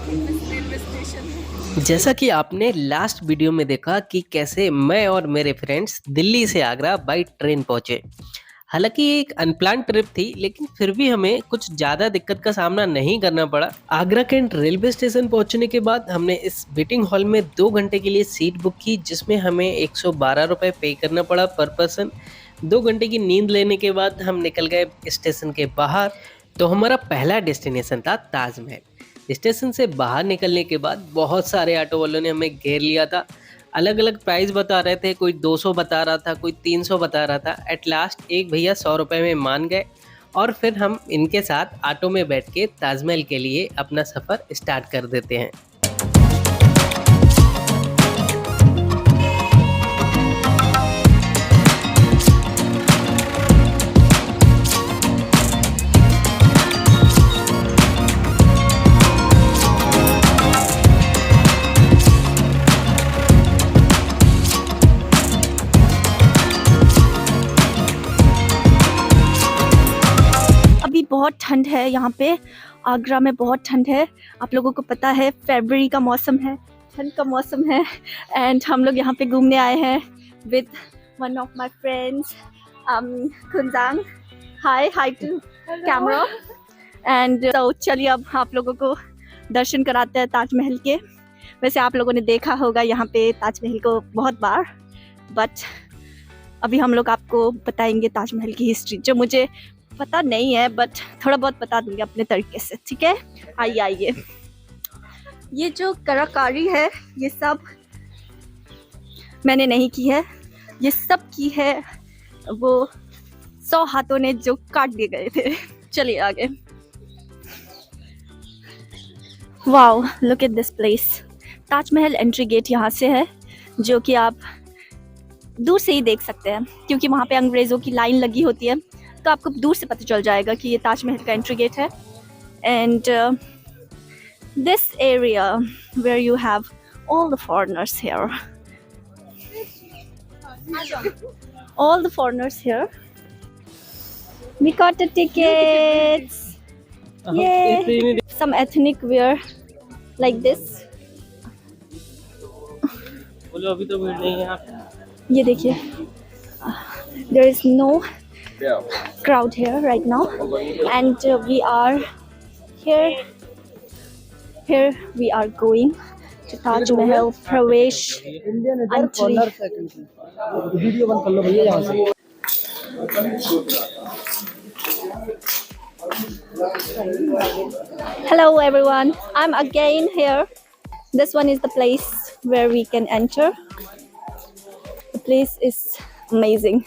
Railway station. जैसा कि आपने लास्ट वीडियो में देखा कि कैसे मैं और मेरे फ्रेंड्स दिल्ली से आगरा बाई ट्रेन पहुंचे। हालांकि ये एक अनप्लान ट्रिप थी, लेकिन फिर भी हमें कुछ ज़्यादा दिक्कत का सामना नहीं करना पड़ा। आगरा कैंट रेलवे स्टेशन पहुंचने के बाद हमने इस वेटिंग हॉल में 2 घंटे के लिए सीट बुक की, जिसमें हमें 112 रुपये पे करना पड़ा पर पर्सन। 2 घंटे की नींद लेने के बाद हम निकल गए स्टेशन के बाहर। तो हमारा पहला डेस्टिनेशन था ताजमहल। स्टेशन से बाहर निकलने के बाद बहुत सारे ऑटो वालों ने हमें घेर लिया था। अलग अलग प्राइस बता रहे थे, कोई 200 बता रहा था, कोई 300 बता रहा था। एट लास्ट एक भैया 100 रुपये में मान गए और फिर हम इनके साथ ऑटो में बैठ के ताजमहल के लिए अपना सफ़र स्टार्ट कर देते हैं। अभी बहुत ठंड है यहाँ पे, आगरा में बहुत ठंड है। आप लोगों को पता है फरवरी का मौसम है, ठंड का मौसम है। एंड हम लोग यहाँ पे घूमने आए हैं with one of my friends Khunjang. Hi to camera. And तो चलिए अब आप लोगों को दर्शन कराते हैं ताजमहल के। वैसे आप लोगों ने देखा होगा यहाँ पे ताजमहल को बहुत बार, बट अभी हम लोग आपको बताएंगे ताजमहल की हिस्ट्री, जो मुझे पता नहीं है बट थोड़ा बहुत बता दूंगी अपने तरीके से। ठीक है, आइए। ये जो कलाकारी है ये सब मैंने नहीं की है, ये सब की है वो 100 हाथों ने जो काट दिए गए थे। चलिए आगे। Wow, look at this place. Taj Mahal entry gate यहाँ से है, जो कि आप दूर से ही देख सकते हैं, क्योंकि वहाँ पे अंग्रेज़ों की लाइन लगी होती है, तो आपको दूर से पता चल जाएगा कि ये ताजमहल का एंट्री गेट है। And this area where you have all the foreigners here, all the foreigners here. We got the tickets. Yay! Some ethnic wear like this. बोलो, अभी तो भीड़ नहीं है यहाँ पे। ये देखिए, there is no crowd here right now, and we are here we are going to Taj Mahal Pravesh Entry. Video बंद कर लो भैया यहाँ से। Hello everyone, I'm again here. This one is the place where we can enter. The place is amazing.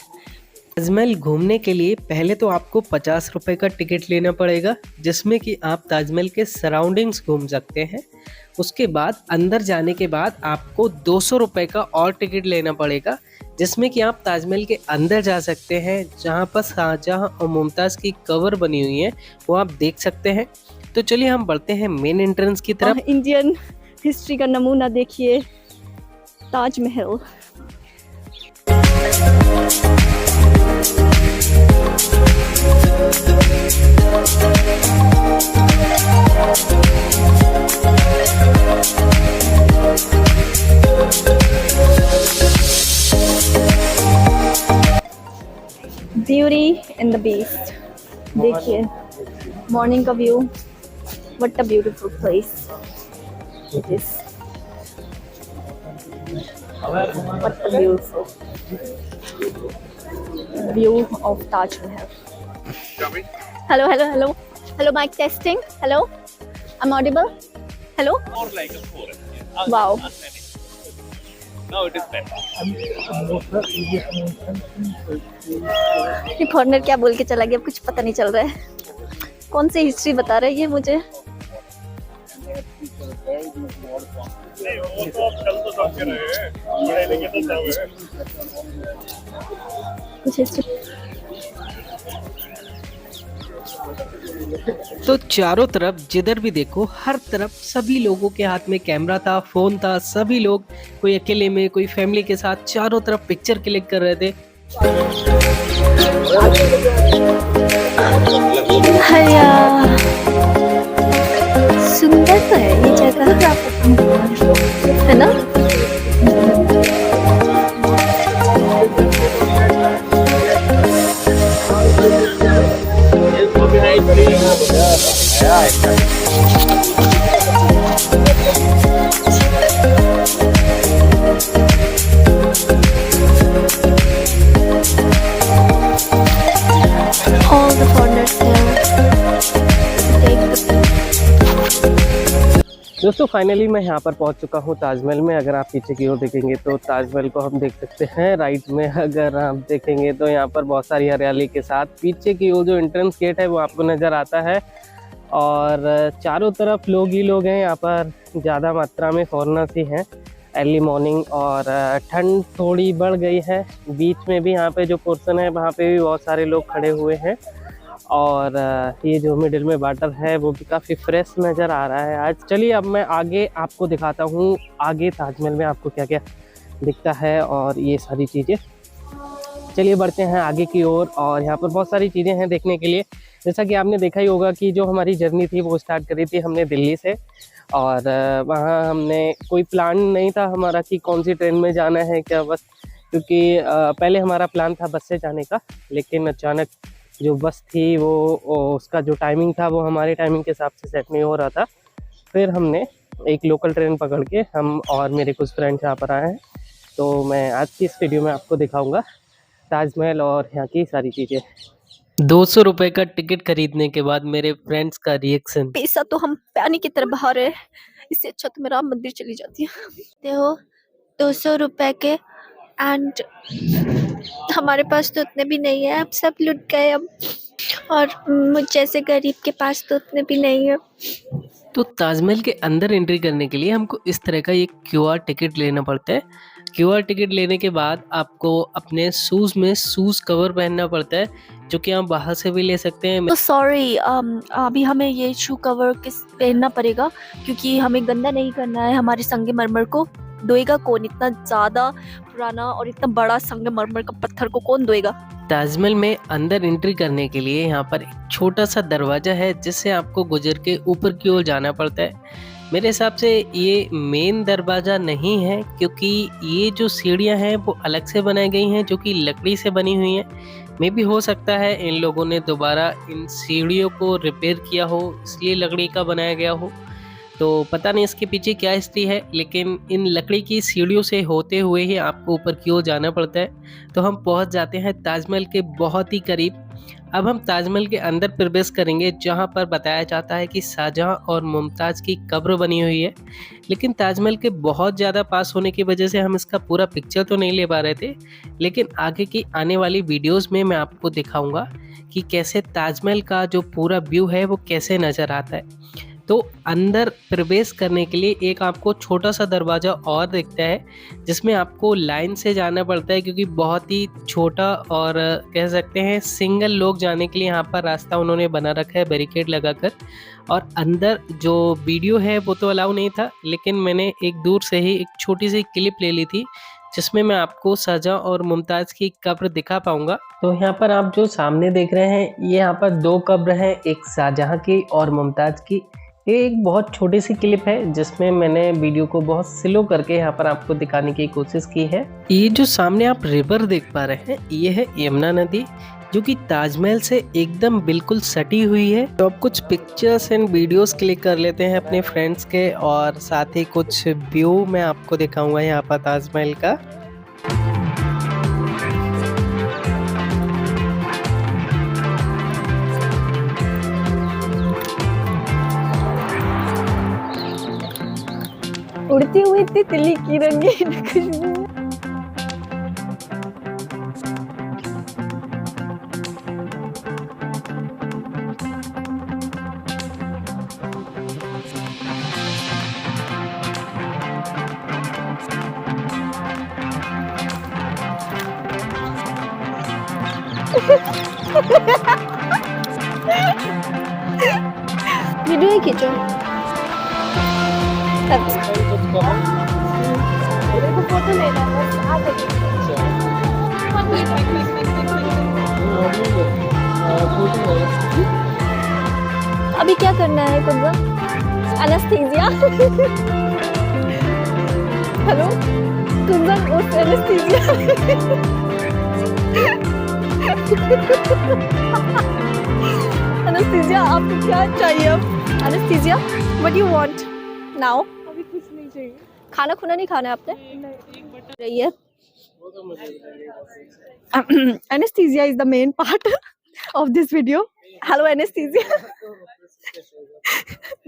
Taj Mahal घूमने के लिए पहले तो आपको 50 रुपए का टिकट लेना पड़ेगा, जिसमें कि आप ताजमहल के सराउंडिंग्स घूम सकते हैं। उसके बाद अंदर जाने के बाद आपको 200 रुपए का और टिकट लेना पड़ेगा, जिसमें कि आप ताजमहल के अंदर जा सकते हैं, जहां पर शाहजहां और मुमताज़ की कवर बनी हुई है, वो आप देख सकते हैं। तो चलिए हम बढ़ते हैं मेन एंट्रेंस की तरफ। इंडियन हिस्ट्री का नमूना देखिए, Taj Mahal. Beauty and the beast. देखिए मॉर्निंग का view, what a beautiful place it is, what a beautiful view of Taj Mahal. Hello mike testing. Hello, I am audible? Hello, More like a four. Wow. Now it is better. ये foreigner क्या बोल के चला गया, कुछ पता नहीं चल रहा है। कौन सी हिस्ट्री बता रहा है ये मुझे? नहीं, वो तो अब चल तो सब के रहे हैं, पढ़े लिखे तो सब हैं। कुछ हिस्ट्री। तो चारों तरफ जिधर भी देखो, हर तरफ सभी लोगों के हाथ में कैमरा था, फोन था। सभी लोग, कोई अकेले में, कोई फैमिली के साथ, चारों तरफ पिक्चर क्लिक कर रहे थे। हरिया, सुंदर तो है ये जगह। All the foreigners here take the दोस्तों फाइनली मैं यहाँ पर पहुँच चुका हूँ ताजमहल में। अगर आप पीछे की ओर देखेंगे तो ताजमहल को हम देख सकते हैं। राइट में अगर आप देखेंगे तो यहाँ पर बहुत सारी हरियाली के साथ पीछे की ओर जो एंट्रेंस गेट है वो आपको नज़र आता है, और चारों तरफ लोग ही लोग हैं। यहाँ पर ज़्यादा मात्रा में फॉरेनर्स ही हैं। अर्ली मॉर्निंग और ठंड थोड़ी बढ़ गई है। बीच में भी यहाँ पे जो पोर्शन है वहाँ पे भी बहुत सारे लोग खड़े हुए हैं, और ये जो मिडिल में वाटर है वो भी काफ़ी फ्रेश नज़र आ रहा है आज। चलिए अब मैं आगे आपको दिखाता हूँ आगे ताजमहल में आपको क्या क्या दिखता है और ये सारी चीज़ें। चलिए बढ़ते हैं आगे की ओर। और यहाँ पर बहुत सारी चीज़ें हैं देखने के लिए। जैसा कि आपने देखा ही होगा कि जो हमारी जर्नी थी वो स्टार्ट करी थी हमने दिल्ली से, और वहाँ हमने कोई प्लान नहीं था हमारा कि कौन सी ट्रेन में जाना है क्या, बस क्योंकि पहले हमारा प्लान था बस से जाने का, लेकिन अचानक जो बस थी वो उसका जो टाइमिंग था वो हमारे टाइमिंग के हिसाब से सेट नहीं हो रहा था। फिर हमने एक लोकल ट्रेन पकड़ के हम और मेरे कुछ फ्रेंड्स यहाँ पर आए हैं। तो मैं आज की इस वीडियो में आपको दिखाऊंगा ताजमहल और यहाँ की सारी चीज़ें। 200 रुपये का टिकट खरीदने के बाद मेरे फ्रेंड्स का रिएक्शन। पैसा तो हम पानी की तरह बहा रहे हैं, इससे अच्छा तो मैं राम मंदिर चली जाती हूँ। देखो 200 रुपए के, एंड हमारे पास तो उतने भी नहीं है, अब सब लुट गए अब, और मुझ जैसे गरीब के पास तो उतने भी नहीं है। तो ताजमहल के अंदर एंट्री करने के लिए हमको इस तरह का एक क्यूआर टिकट लेना पड़ता है। क्यूआर टिकट लेने के बाद आपको अपने शूज़ में शूज़ कवर पहनना पड़ता है, जो कि आप बाहर से भी ले सकते हैं। तो सॉरी, अभी हमें ये शू कवर किस पहनना पड़ेगा, क्योंकि हमें गंदा नहीं करना है। हमारे संगमरमर को धोएगा कौन? इतना ज़्यादा पुराना और इतना बड़ा संगमरमर का पत्थर को कौन धोएगा? ताजमहल में अंदर एंट्री करने के लिए यहाँ पर एक छोटा सा दरवाज़ा है जिससे आपको गुजर के ऊपर की ओर जाना पड़ता है। मेरे हिसाब से ये मेन दरवाज़ा नहीं है, क्योंकि ये जो सीढ़ियाँ हैं वो अलग से बनाई गई हैं जो कि लकड़ी से बनी हुई हैं। मे भी हो सकता है इन लोगों ने दोबारा इन सीढ़ियों को रिपेयर किया हो, इसलिए लकड़ी का बनाया गया हो। तो पता नहीं इसके पीछे क्या हिस्ट्री है, लेकिन इन लकड़ी की सीढ़ियों से होते हुए ही आपको ऊपर की ओर जाना पड़ता है। तो हम पहुंच जाते हैं ताजमहल के बहुत ही करीब। अब हम ताजमहल के अंदर प्रवेश करेंगे, जहां पर बताया जाता है कि शाहजहां और मुमताज़ की कब्र बनी हुई है। लेकिन ताजमहल के बहुत ज़्यादा पास होने की वजह से हम इसका पूरा पिक्चर तो नहीं ले पा रहे थे, लेकिन आगे की आने वाली वीडियोज़ में मैं आपको दिखाऊँगा कि कैसे ताजमहल का जो पूरा व्यू है वो कैसे नज़र आता है। तो अंदर प्रवेश करने के लिए एक आपको छोटा सा दरवाज़ा और दिखता है, जिसमें आपको लाइन से जाना पड़ता है, क्योंकि बहुत ही छोटा और कह सकते हैं सिंगल लोग जाने के लिए यहाँ पर रास्ता उन्होंने बना रखा है बैरिकेड लगाकर। और अंदर जो वीडियो है वो तो अलाउ नहीं था, लेकिन मैंने एक दूर से ही एक छोटी सी क्लिप ले ली थी जिसमें मैं आपको शाहजहां और मुमताज़ की कब्र दिखा पाऊंगा। तो यहाँ पर आप जो सामने देख रहे हैं, ये यहाँ पर दो कब्र हैं, एक शाहजहां की और मुमताज़ की। ये एक बहुत छोटी सी क्लिप है जिसमें मैंने वीडियो को बहुत स्लो करके यहाँ पर आपको दिखाने की कोशिश की है। ये जो सामने आप रिवर देख पा रहे हैं, ये है यमुना नदी, जो कि ताजमहल से एकदम बिल्कुल सटी हुई है। तो अब कुछ पिक्चर्स एंड वीडियोस क्लिक कर लेते हैं अपने फ्रेंड्स के, और साथ ही कुछ व्यू मैं आपको दिखाऊंगा यहाँ पर ताजमहल का। उड़ती हुई तितली की रंगीन खुशबू। वीडियो खींचो। फोटो लेना बस, आ अभी क्या करना है कुंजा? एनेस्थीसिया। हेलो कुंजा, एनेस्थीसिया। एनेस्थीसिया आपको क्या चाहिए अब? Anaesthesia what you want now? अभी कुछ नहीं चाहिए। खाना खुना नहीं खाना है आपने? रही है anesthesia is the main part of this video. Hello anesthesia.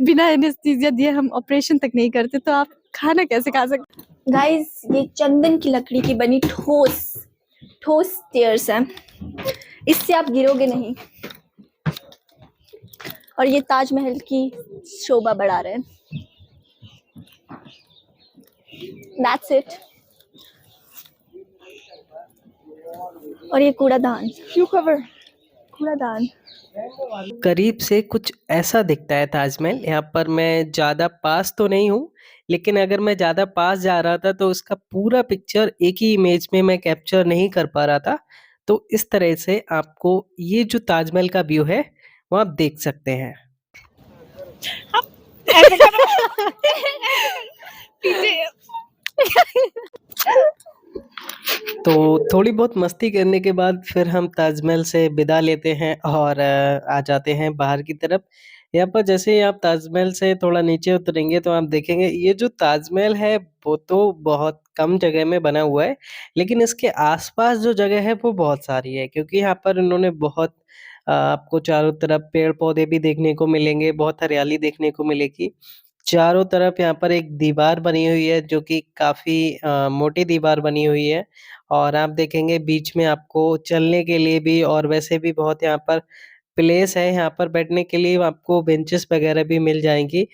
बिना एनेस्थीसिया दिए हम ऑपरेशन तक नहीं करते, तो आप खाना कैसे खा सकते? गाइस, ये चंदन की लकड़ी की बनी ठोस स्टेयर्स हैं, इससे आप गिरोगे नहीं, और ये ताजमहल की शोभा बढ़ा रहे हैं। That's it. और ये कूड़ादान, क्यों कवर कूड़ादान। करीब से कुछ ऐसा दिखता है ताजमहल। यहाँ पर मैं ज़्यादा पास तो नहीं हूँ, लेकिन अगर मैं ज़्यादा पास जा रहा था तो उसका पूरा पिक्चर एक ही इमेज में मैं कैप्चर नहीं कर पा रहा था। तो इस तरह से आपको ये जो ताजमहल का व्यू है वो आप देख सकते हैं। तो थोड़ी बहुत मस्ती करने के बाद फिर हम ताजमहल से विदा लेते हैं और आ जाते हैं बाहर की तरफ। यहाँ पर जैसे ही आप ताजमहल से थोड़ा नीचे उतरेंगे तो आप देखेंगे ये जो ताजमहल है वो तो बहुत कम जगह में बना हुआ है, लेकिन इसके आसपास जो जगह है वो बहुत सारी है, क्योंकि यहाँ पर उन्होंने बहुत आपको चारों तरफ पेड़ पौधे भी देखने को मिलेंगे, बहुत हरियाली देखने को मिलेगी। चारों तरफ यहाँ पर एक दीवार बनी हुई है जो कि काफ़ी मोटी दीवार बनी हुई है, और आप देखेंगे बीच में आपको चलने के लिए भी और वैसे भी बहुत यहाँ पर प्लेस है, यहाँ पर बैठने के लिए आपको बेंचेस वगैरह भी मिल जाएँगी।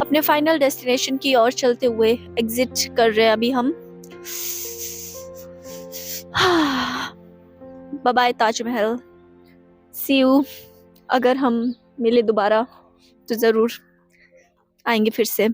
अपने फाइनल डेस्टिनेशन की ओर चलते हुए एग्जिट कर रहे हैं अभी हम। Bye bye Taj Mahal, see you. अगर हम मिले दोबारा तो ज़रूर आएंगे फिर से।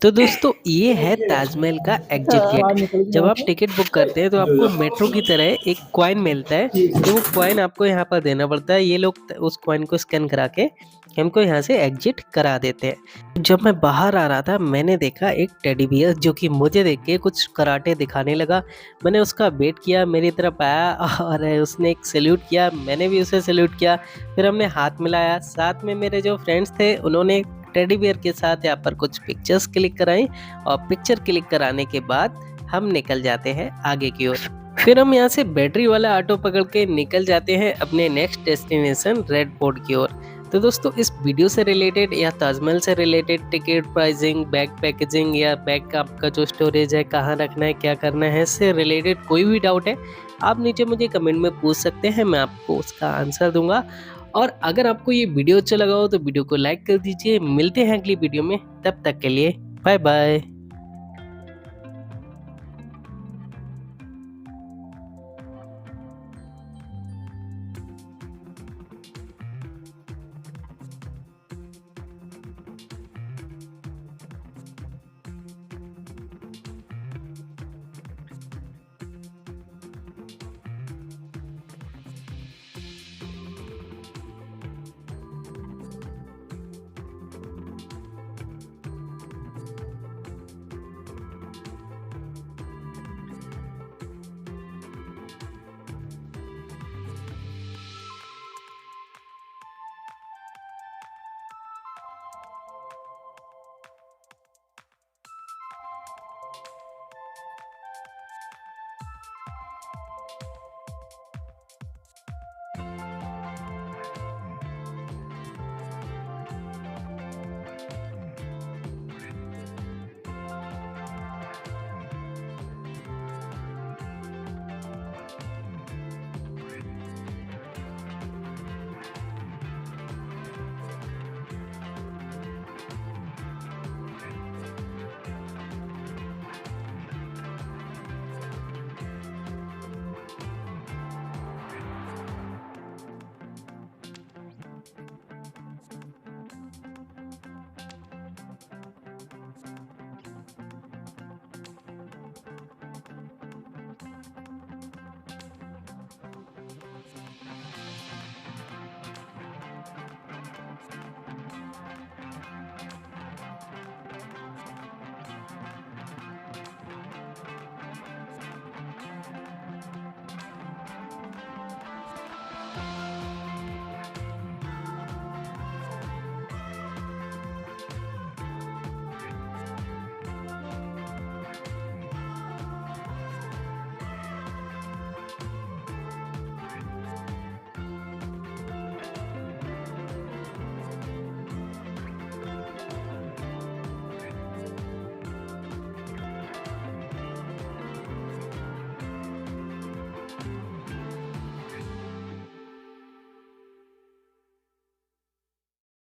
तो दोस्तों ये है ताजमहल का एग्जिट गेट। जब आप टिकट बुक करते हैं तो आपको मेट्रो की तरह एक कॉइन मिलता है, तो वो कॉइन आपको यहाँ पर देना पड़ता है। ये लोग उस कॉइन को स्कैन करा के हमको यहाँ से एग्जिट करा देते हैं। जब मैं बाहर आ रहा था मैंने देखा एक टेडी बियर जो कि मुझे देख के कुछ कराटे दिखाने लगा। मैंने उसका वेट किया, मेरी तरफ आया और उसने एक सैल्यूट किया, मैंने भी उसे सैल्यूट किया। फिर हमने हाथ मिलाया, साथ में मेरे जो फ्रेंड्स थे उन्होंने टेडी बियर के साथ यहाँ पर कुछ पिक्चर्स क्लिक कराई और पिक्चर क्लिक कराने के बाद हम निकल जाते हैं आगे की ओर। फिर हम यहाँ से बैटरी वाला ऑटो पकड़ के निकल जाते हैं अपने नेक्स्ट डेस्टिनेशन रेड फोर्ट की ओर। तो दोस्तों इस वीडियो से रिलेटेड या ताजमहल से related ticket pricing, bag packaging या बैग का आपका जो स्टोरेज है, कहाँ रखना है, क्या करना है, इससे रिलेटेड कोई भी डाउट है आप नीचे मुझे कमेंट में पूछ सकते हैं, मैं आपको उसका आंसर दूंगा। और अगर आपको ये वीडियो अच्छा लगा हो तो वीडियो को लाइक कर दीजिए। मिलते हैं अगली वीडियो में, तब तक के लिए बाय बाय।